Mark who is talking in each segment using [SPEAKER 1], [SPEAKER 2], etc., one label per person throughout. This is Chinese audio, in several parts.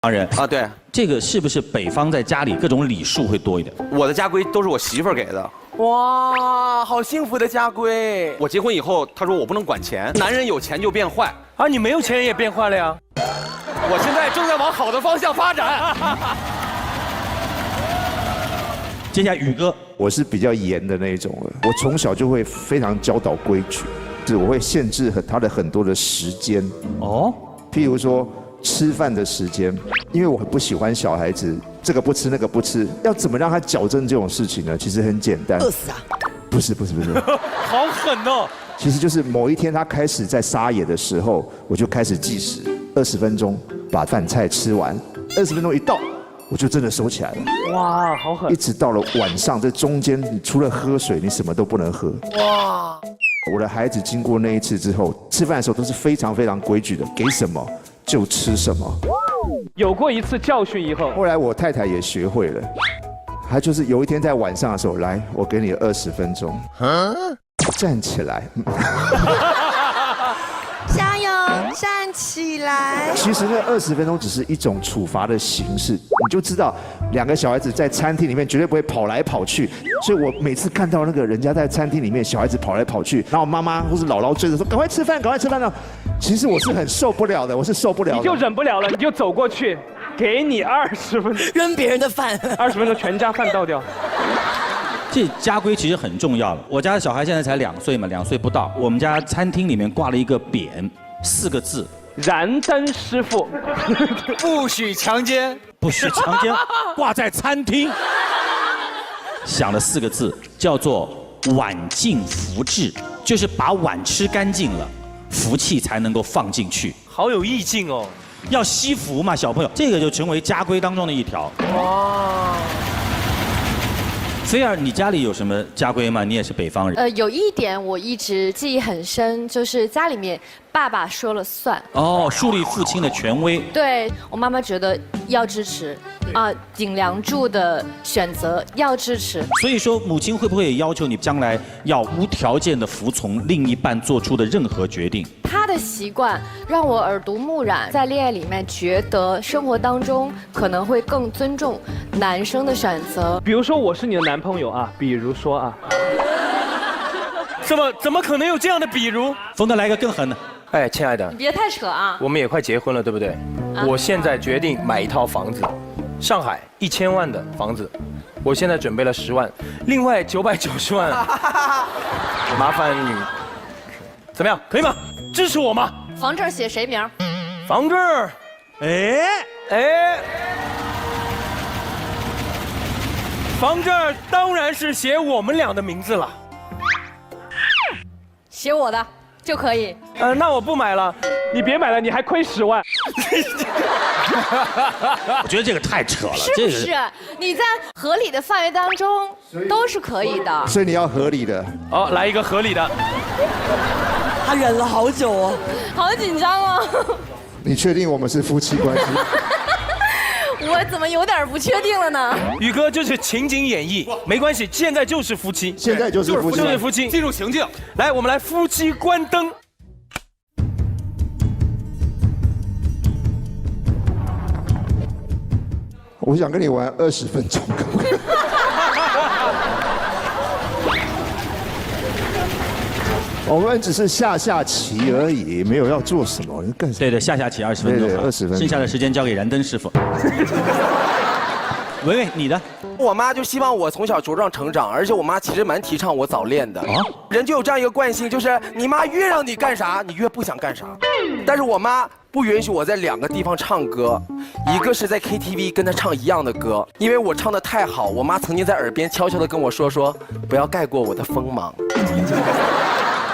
[SPEAKER 1] 方人
[SPEAKER 2] 啊，对，
[SPEAKER 1] 这个是不是北方在家里各种礼数会多一点？
[SPEAKER 2] 我的家规都是我媳妇儿给的。
[SPEAKER 3] 哇，好幸福的家规！
[SPEAKER 2] 我结婚以后，她说我不能管钱，男人有钱就变坏
[SPEAKER 3] 啊，你没有钱也变坏了呀。
[SPEAKER 2] 我现在正在往好的方向发展。
[SPEAKER 1] 接下来宇哥，
[SPEAKER 4] 我是比较严的那一种了，我从小就会非常教导规矩，是我会限制他的很多的时间。
[SPEAKER 1] 哦，
[SPEAKER 4] 譬如说吃饭的时间，因为我很不喜欢小孩子这个不吃那个不吃，要怎么让他矫正这种事情呢？其实很简单。
[SPEAKER 5] 饿死啊！
[SPEAKER 4] 不是，
[SPEAKER 3] 好狠哦！
[SPEAKER 4] 其实就是某一天他开始在撒野的时候，我就开始计时，20分钟把饭菜吃完，20分钟一到，我就真的收起来了。
[SPEAKER 3] 哇，好狠！
[SPEAKER 4] 一直到了晚上，这中间你除了喝水，你什么都不能喝。
[SPEAKER 5] 哇！
[SPEAKER 4] 我的孩子经过那一次之后，吃饭的时候都是非常非常规矩的，给什么就吃什么。
[SPEAKER 3] 有过一次教训以后，
[SPEAKER 4] 后来我太太也学会了，她就是有一天在晚上的时候，来，我给你20分钟，站起来。
[SPEAKER 5] 加油，站起来！
[SPEAKER 4] 其实那20分钟只是一种处罚的形式，你就知道2个小孩子在餐厅里面绝对不会跑来跑去。所以我每次看到那个人家在餐厅里面小孩子跑来跑去，然后妈妈或是姥姥追着说赶快吃饭，赶快吃饭呢。其实我是很受不了的，我是受不了的。
[SPEAKER 3] 你就忍不了了，你就走过去，给你20分钟，
[SPEAKER 5] 扔别人的饭
[SPEAKER 3] 20分钟全家饭倒掉。
[SPEAKER 1] 这家规其实很重要了。我家的小孩现在才2岁嘛，2岁不到。我们家餐厅里面挂了一个匾，4个字：
[SPEAKER 3] 燃灯师傅，
[SPEAKER 2] 不许强奸，
[SPEAKER 1] 不许强奸，挂在餐厅。想了4个字，叫做碗净福至，就是把碗吃干净了，福气才能够放进去。
[SPEAKER 3] 好有意境哦。
[SPEAKER 1] 要惜福嘛，小朋友，这个就成为家规当中的一条。哇！菲儿，你家里有什么家规吗？你也是北方人。
[SPEAKER 6] 有一点我一直记忆很深，就是家里面爸爸说了算。
[SPEAKER 1] 哦，树立父亲的权威。
[SPEAKER 6] 对我妈妈觉得要支持，顶梁柱的选择要支持。
[SPEAKER 1] 所以说，母亲会不会也要求你将来要无条件的服从另一半做出的任何决定？
[SPEAKER 6] 他的习惯让我耳濡目染，在恋爱里面觉得生活当中可能会更尊重男生的选择。
[SPEAKER 3] 比如说我是你的男朋友啊，比如说啊，怎么可能有这样的比如？
[SPEAKER 1] 冯德来个更狠的。
[SPEAKER 3] 哎，亲爱的，
[SPEAKER 6] 你别太扯啊！
[SPEAKER 3] 我们也快结婚了，对不对？我现在决定买一套房子，上海1000万的房子，我现在准备了10万，另外990万，麻烦你，怎么样？可以吗？支持我吗？
[SPEAKER 6] 房证写谁名？
[SPEAKER 3] 房证，房证当然是写我们俩的名字了。
[SPEAKER 6] 写我的就可以。
[SPEAKER 3] 那我不买了，你别买了，你还亏10万。
[SPEAKER 1] 我觉得这个太扯了，
[SPEAKER 6] 是不是？你在合理的范围当中都是可以的。
[SPEAKER 4] 所以你要合理的。
[SPEAKER 3] 好，来一个合理的。
[SPEAKER 5] 他忍了好久哦，
[SPEAKER 6] 好紧张哦。
[SPEAKER 4] 你确定我们是夫妻关系？
[SPEAKER 6] 我怎么有点不确定了呢？
[SPEAKER 3] 宇哥就是情景演绎，没关系，现在就是夫妻，
[SPEAKER 4] 现在就是夫妻，
[SPEAKER 3] 就是夫妻，
[SPEAKER 2] 进入情境。
[SPEAKER 3] 来，我们来夫妻关灯。
[SPEAKER 4] 我想跟你玩20分钟，可不可以？我们只是下棋而已，没有要做什么，干什么？
[SPEAKER 1] 对，下棋20分钟，
[SPEAKER 4] 对20分钟，
[SPEAKER 1] 剩下的时间交给燃灯师傅。维维，你的？
[SPEAKER 7] 我妈就希望我从小茁壮成长，而且我妈其实蛮提倡我早恋的。人就有这样一个惯性，就是你妈越让你干啥，你越不想干啥。但是我妈不允许我在2个地方唱歌，一个是在 KTV 跟她唱一样的歌，因为我唱得太好，我妈曾经在耳边悄悄地跟我说，不要盖过我的锋芒。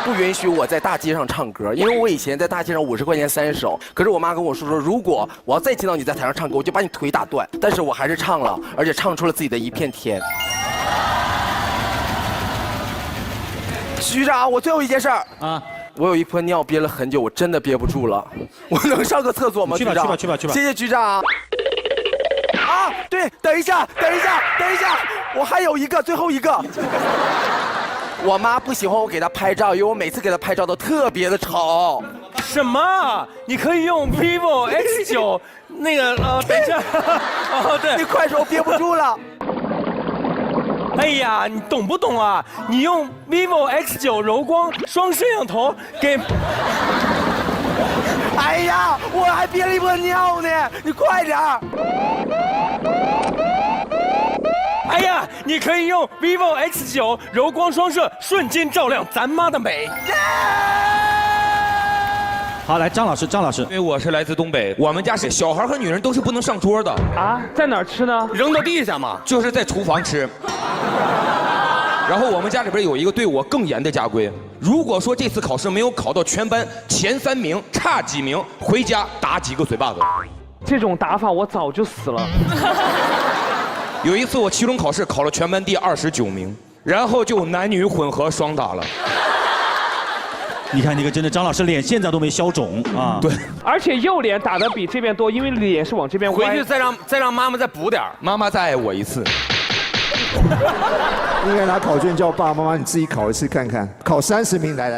[SPEAKER 7] 不允许我在大街上唱歌，因为我以前在大街上50块钱3首，可是我妈跟我说，如果我要再听到你在台上唱歌，我就把你腿打断。但是我还是唱了，而且唱出了自己的一片天。局长，我最后一件事儿啊，我有一泡尿憋了很久，我真的憋不住了，我能上个厕所吗？
[SPEAKER 1] 去吧，
[SPEAKER 7] 谢谢局长。对，等一下，我还有一个，最后一个。我妈不喜欢我给她拍照，因为我每次给她拍照都特别的丑。
[SPEAKER 3] 什么？你可以用 vivo X9，那个等一下，哦对，
[SPEAKER 7] 你快手憋不住了。
[SPEAKER 3] 哎呀，你懂不懂啊？你用 vivo X9柔光双摄像头给。
[SPEAKER 7] 哎呀，我还憋了一波尿呢，你快点儿！
[SPEAKER 3] 哎呀，你可以用 vivo X9柔光双摄，瞬间照亮咱妈的美。
[SPEAKER 1] 好，来张老师，张老师
[SPEAKER 2] 因，为我是来自东北，我们家是小孩和女人都是不能上桌的，
[SPEAKER 3] 啊，在哪儿吃呢？
[SPEAKER 2] 扔到地下嘛，就是在厨房吃。然后我们家里边有一个对我更严的家规，如果说这次考试没有考到全班前3名，差几名，回家打几个嘴巴子。
[SPEAKER 3] 这种打法我早就死了。
[SPEAKER 2] 有一次我期中考试考了全班第29名，然后就男女混合双打了。
[SPEAKER 1] 你看这个真的，张老师脸现在都没消肿啊。
[SPEAKER 2] 对，
[SPEAKER 3] 而且右脸打的比这边多，因为脸是往这边歪。
[SPEAKER 2] 回去再让妈妈再补点儿，妈妈再爱我一次。
[SPEAKER 4] 应该拿考卷叫爸爸妈妈你自己考一次看看，考30名，来。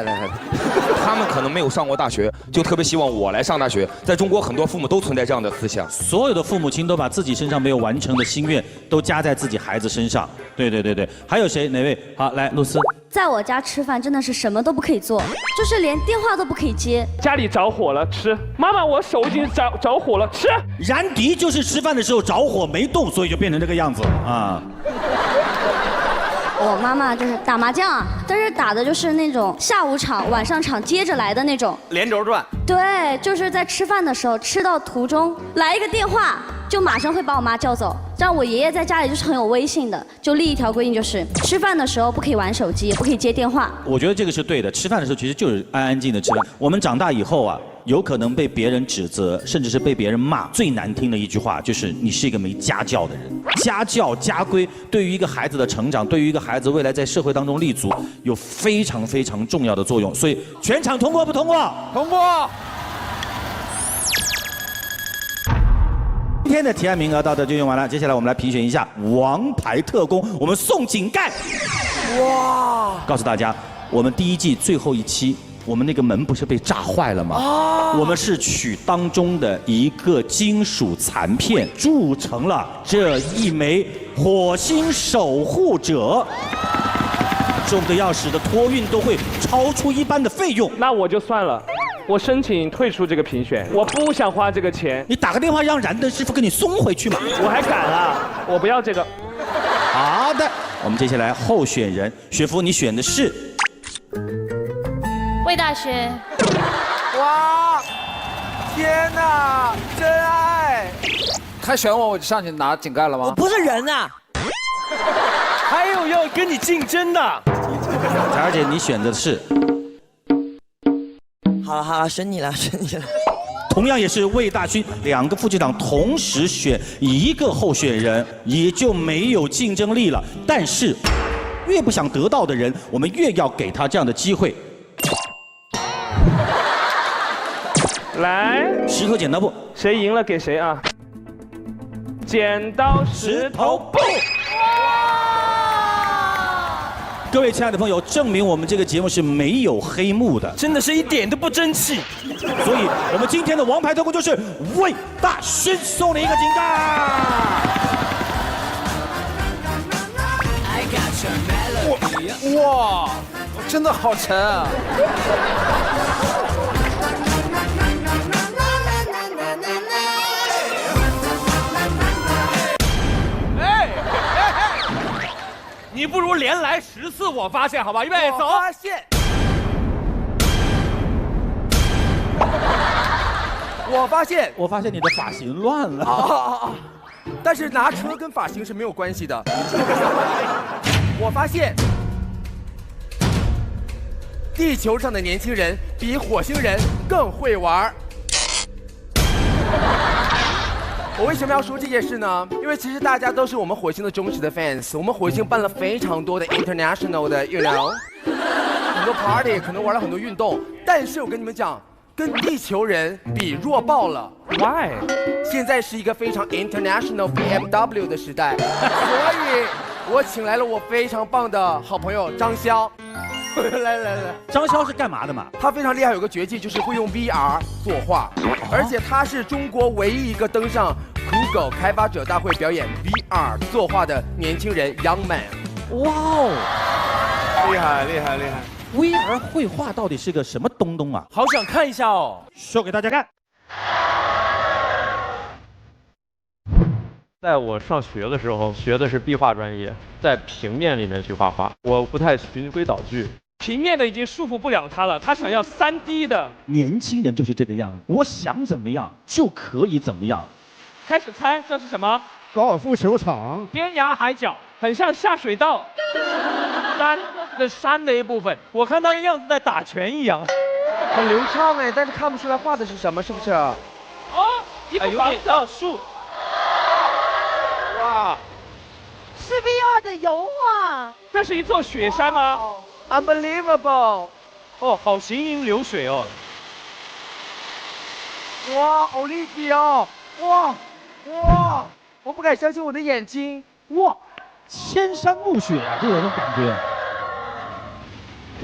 [SPEAKER 2] 他们可能没有上过大学，就特别希望我来上大学。在中国，很多父母都存在这样的思想。
[SPEAKER 1] 所有的父母亲都把自己身上没有完成的心愿都加在自己孩子身上。对，还有谁？哪位？好，来，露丝。
[SPEAKER 8] 在我家吃饭真的是什么都不可以做，就是连电话都不可以接。
[SPEAKER 3] 家里着火了，吃。妈妈，我手已经着火了，吃。
[SPEAKER 1] 然迪就是吃饭的时候着火没动，所以就变成这个样子啊。
[SPEAKER 8] 我妈妈就是打麻将，但是打的就是那种下午场、晚上场接着来的那种，
[SPEAKER 2] 连轴转。
[SPEAKER 8] 对，就是在吃饭的时候，吃到途中来一个电话，就马上会把我妈叫走。这样我爷爷在家里就是很有威信的，就立一条规定，就是吃饭的时候不可以玩手机，也不可以接电话。
[SPEAKER 1] 我觉得这个是对的，吃饭的时候其实就是安安静静的吃饭。我们长大以后啊，有可能被别人指责，甚至是被别人骂，最难听的一句话就是你是一个没家教的人。家教家规对于一个孩子的成长，对于一个孩子未来在社会当中立足，有非常非常重要的作用。所以全场通过不通过？
[SPEAKER 2] 通过。
[SPEAKER 1] 今天的提案名额到这就用完了，接下来我们来评选一下王牌特工，我们送井盖。哇！告诉大家，我们第1季最后一期，我们那个门不是被炸坏了吗？我们是取当中的一个金属残片铸成了这一枚火星守护者。这我们的钥匙的托运都会超出一般的费用。
[SPEAKER 3] 那我就算了。我申请退出这个评选，我不想花这个钱。
[SPEAKER 1] 你打个电话让燃灯师傅给你送回去嘛。
[SPEAKER 3] 我还敢啊！我不要这个。
[SPEAKER 1] 好的，我们接下来候选人，雪芙，你选的是
[SPEAKER 9] 魏大勋。
[SPEAKER 7] 哇！天哪，真爱！
[SPEAKER 2] 他选我，我就上去拿井盖了吗？
[SPEAKER 5] 我不是人啊！
[SPEAKER 3] 还有要跟你竞争的。
[SPEAKER 1] 彩儿姐，你选的是。
[SPEAKER 5] 好了，选你了。
[SPEAKER 1] 同样也是魏大勋，2个副局长同时选1个候选人，也就没有竞争力了。但是，越不想得到的人，我们越要给他这样的机会。
[SPEAKER 3] 来，
[SPEAKER 1] 石头剪刀布，
[SPEAKER 3] 谁赢了给谁啊？剪刀石头布。
[SPEAKER 1] 各位亲爱的朋友，证明我们这个节目是没有黑幕的，
[SPEAKER 3] 真的是一点都不争气。
[SPEAKER 1] 所以，我们今天的王牌特工就是魏大勋，送你一个井盖。
[SPEAKER 2] 哇，真的好沉啊！
[SPEAKER 3] 你不如连来10次，我发现，好吧？预备，走。
[SPEAKER 7] 发现，
[SPEAKER 1] 我发现你的发型乱了。
[SPEAKER 7] 但是拿车跟发型是没有关系的。我发现，地球上的年轻人比火星人更会玩。我为什么要说这件事呢？因为其实大家都是我们火星的忠实的 fans， 我们火星办了非常多的 international 的 you know 很多 party， 可能玩了很多运动，但是我跟你们讲，跟地球人比弱爆了。
[SPEAKER 3] Why？
[SPEAKER 7] 现在是一个非常 international BMW 的时代，所以我请来了我非常棒的好朋友张潇。来，
[SPEAKER 1] 张潇是干嘛的嘛？
[SPEAKER 7] 他非常厉害，有个绝技就是会用 VR 作画，而且他是中国唯一一个登上酷狗开发者大会表演 VR 作画的年轻人 Young Man。
[SPEAKER 1] 哇哦
[SPEAKER 7] 厉害厉害厉害！
[SPEAKER 1] ，VR 绘画到底是个什么东东啊？
[SPEAKER 3] 好想看一下哦。
[SPEAKER 1] 秀给大家看。
[SPEAKER 9] 在我上学的时候，学的是壁画专业，在平面里面去画画，我不太循规蹈矩。
[SPEAKER 10] 平面的已经束缚不了他了，他想要3D 的。
[SPEAKER 1] 年轻人就是这个样子，我想怎么样就可以怎么样。
[SPEAKER 10] 开始猜这是什么？
[SPEAKER 4] 高尔夫球场。
[SPEAKER 10] 天涯海角，很像下水道。山的一部分，我看他的样子在打拳一样，
[SPEAKER 7] 很流畅哎，但是看不出来画的是什么，是不是？
[SPEAKER 10] 哦，一个房子树。哇，
[SPEAKER 6] 是 VR 的油画。
[SPEAKER 10] 这是一座雪山吗
[SPEAKER 7] Unbelievable！
[SPEAKER 10] 哦，好行云流水哦。
[SPEAKER 7] 哇，好立体哦！哇，我不敢相信我的眼睛！
[SPEAKER 1] 哇，千山暮雪啊，就有种感觉。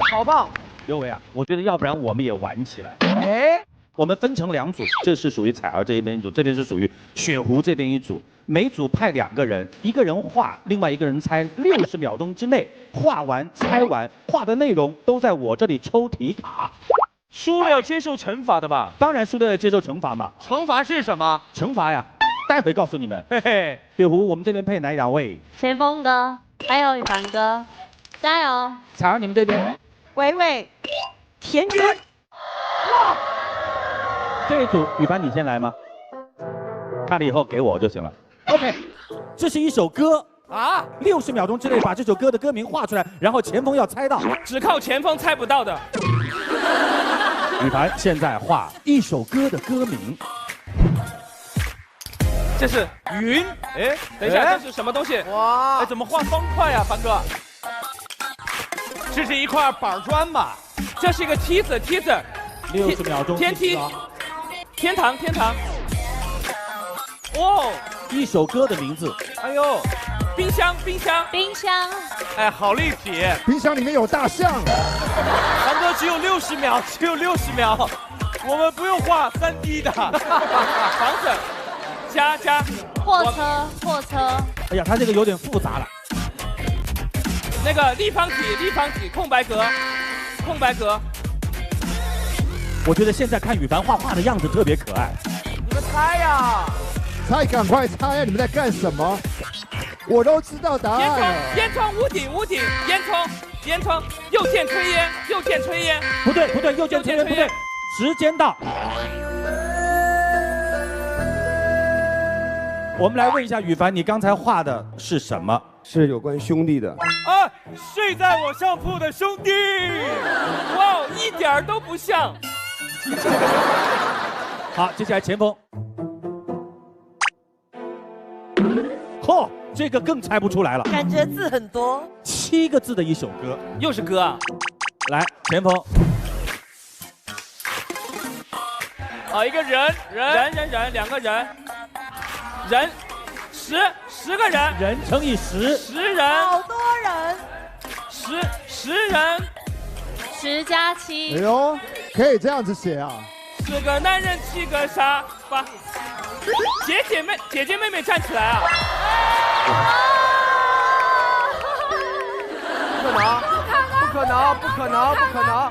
[SPEAKER 7] 好棒！
[SPEAKER 1] 刘维啊，我觉得要不然我们也玩起来。
[SPEAKER 7] 哎，
[SPEAKER 1] 我们分成2组，这是属于彩儿这一边一组，这边是属于雪狐这边一组。每组派2个人，一个人画，另外一个人猜，60秒钟之内画完猜完，画的内容都在我这里抽题卡。
[SPEAKER 10] 输了要接受惩罚的吧？
[SPEAKER 1] 当然输了要接受惩罚嘛。
[SPEAKER 10] 惩罚是什么？
[SPEAKER 1] 惩罚呀，待会告诉你们。
[SPEAKER 10] 嘿嘿，
[SPEAKER 1] 雪狐，我们这边配哪2位？
[SPEAKER 8] 前锋哥，还有宇凡哥，加油！
[SPEAKER 1] 彩儿，你们这边。
[SPEAKER 6] 伟伟，田园。
[SPEAKER 1] 哇！这一组，宇凡你先来吗？看了以后给我就行了。OK， 这是一首歌啊，60秒钟之内把这首歌的歌名画出来，然后前锋要猜到，
[SPEAKER 10] 只靠前锋猜不到的。
[SPEAKER 1] 宇凡现在画一首歌的歌名。
[SPEAKER 10] 这是云，哎，等一下，这是什么东西？
[SPEAKER 7] 哇，
[SPEAKER 10] 哎，怎么画方块呀，凡哥？这是一块板砖吧？这是一个梯子
[SPEAKER 1] ，60秒钟。
[SPEAKER 10] 天梯，天堂。哦，
[SPEAKER 1] 一首歌的名字。
[SPEAKER 10] 哎呦，冰箱。哎，好立体。
[SPEAKER 4] 冰箱里面有大象。
[SPEAKER 10] 凡哥只有60秒，我们不用画3D 的。房子，家，
[SPEAKER 8] 货车。
[SPEAKER 1] 哎呀，他这个有点复杂了。
[SPEAKER 10] 那个立方体，空白格。
[SPEAKER 1] 我觉得现在看宇凡画的样子特别可爱。
[SPEAKER 7] 你们猜呀！
[SPEAKER 4] 猜，赶快猜呀！你们在干什么？我都知道答案了。
[SPEAKER 10] 烟囱，屋顶，烟囱，右键吹烟。
[SPEAKER 1] 不对，右键吹烟不对。时间到。我们来问一下宇凡，你刚才画的是什么？
[SPEAKER 4] 是有关兄弟的。
[SPEAKER 10] 啊，睡在我上铺的兄弟。哇，一点都不像。
[SPEAKER 1] 好，接下来前锋。嚯，这个更猜不出来了。
[SPEAKER 6] 感觉字很多。
[SPEAKER 1] 7个字的一首歌，
[SPEAKER 10] 又是歌啊！
[SPEAKER 1] 来，前锋。
[SPEAKER 10] 一个人，2个人，10个人，
[SPEAKER 1] 人乘以10
[SPEAKER 10] 人，
[SPEAKER 6] 好多人
[SPEAKER 10] ，10人
[SPEAKER 8] 10加7。
[SPEAKER 4] 哎呦，可以这样子写啊
[SPEAKER 10] ！10个男人7个傻瓜。姐姐妹妹站起来啊！不可能！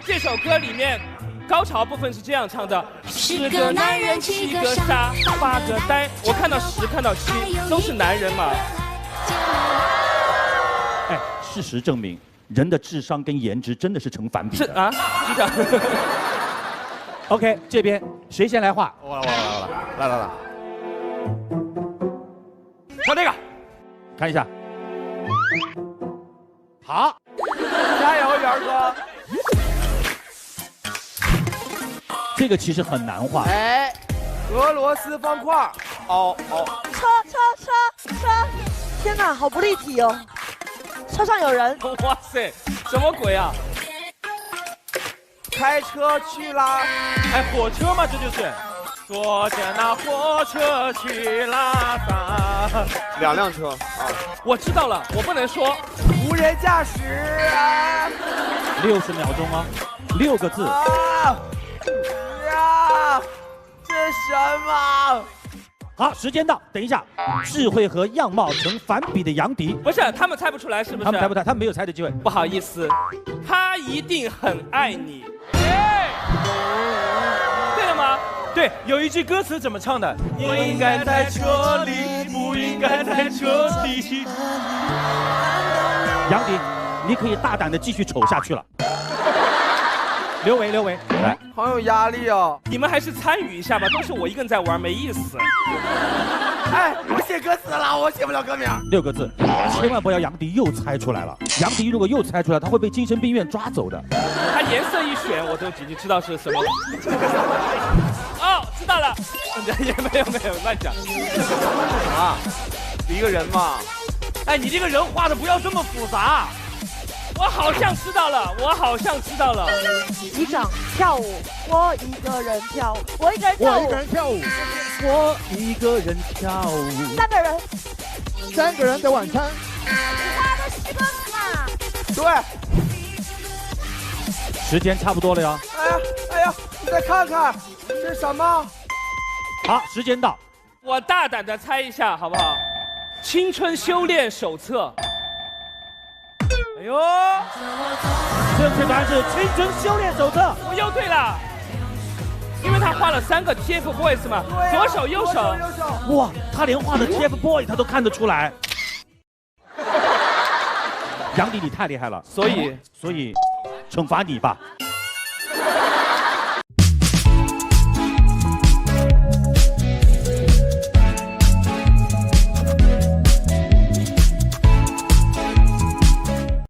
[SPEAKER 10] 这首歌里面高潮部分是这样唱的：10个男人7个傻8个呆。我看到10，看到7，都是男人嘛。
[SPEAKER 1] 哎，事实证明，人的智商跟颜值真的是成反比的。
[SPEAKER 10] 是啊，局长。
[SPEAKER 1] OK， 这边谁先来画？
[SPEAKER 7] 我来。
[SPEAKER 10] 看这个，
[SPEAKER 1] 看一下。好，
[SPEAKER 7] 加油，元哥！
[SPEAKER 6] 这个其实很难画。
[SPEAKER 7] 哎，俄罗斯方块。哦。
[SPEAKER 6] 车，天哪，好不立体哦！车上有人。
[SPEAKER 10] 哇塞，什么鬼啊？
[SPEAKER 7] 开车去啦！
[SPEAKER 10] 哎，火车嘛，这就是。坐着那火车去拉萨。
[SPEAKER 7] 2辆车啊！
[SPEAKER 10] 我知道了，我不能说
[SPEAKER 7] 无人驾驶啊
[SPEAKER 1] ，60秒钟啊，6个字。
[SPEAKER 7] 啊！呀，这是什么？
[SPEAKER 1] 好，时间到，等一下，智慧和样貌成反比的杨迪，
[SPEAKER 10] 不是，他们猜不出来是不是？
[SPEAKER 1] 他们猜不猜？他们没有猜的机会。
[SPEAKER 10] 不好意思，他一定很爱你。对了吗？
[SPEAKER 3] 对，有一句歌词怎么唱的？不应该在这里，不应该在这里。
[SPEAKER 1] 杨迪，你可以大胆的继续丑下去了。刘维，来，
[SPEAKER 7] 好有压力哦！
[SPEAKER 10] 你们还是参与一下吧，都是我一个人在玩，没意思。
[SPEAKER 7] 哎，我写歌词了，我写不了歌名。
[SPEAKER 1] 6个字，千万不要杨迪又猜出来了。杨迪如果又猜出来，他会被精神病院抓走的。
[SPEAKER 10] 他颜色一选，我都已经知道是什么了。哦，知道了，也没有乱讲。
[SPEAKER 3] 啊，一个人嘛。哎，你这个人画的不要这么复杂。
[SPEAKER 10] 我好像知道了，
[SPEAKER 6] 机长跳舞，我一个人跳舞，我一个人跳舞，
[SPEAKER 1] 我一个人跳舞，我一个人跳舞。
[SPEAKER 6] 3个人
[SPEAKER 4] 3个人的晚餐。
[SPEAKER 6] 他的诗歌嘛。
[SPEAKER 7] 对。
[SPEAKER 1] 时间差不多了哟。
[SPEAKER 7] 哎呀，你再看看，这是什么？
[SPEAKER 1] 好，时间到。
[SPEAKER 10] 我大胆的猜一下，好不好？青春修炼手册。哎呦，
[SPEAKER 1] 正确答案是《青春修炼手册》。
[SPEAKER 10] 我又对了，因为他画了3个 TFBOYS 嘛，左手右手。
[SPEAKER 1] 哇，他连画的 TFBOY 他都看得出来。杨迪，你太厉害了，所以惩罚你吧。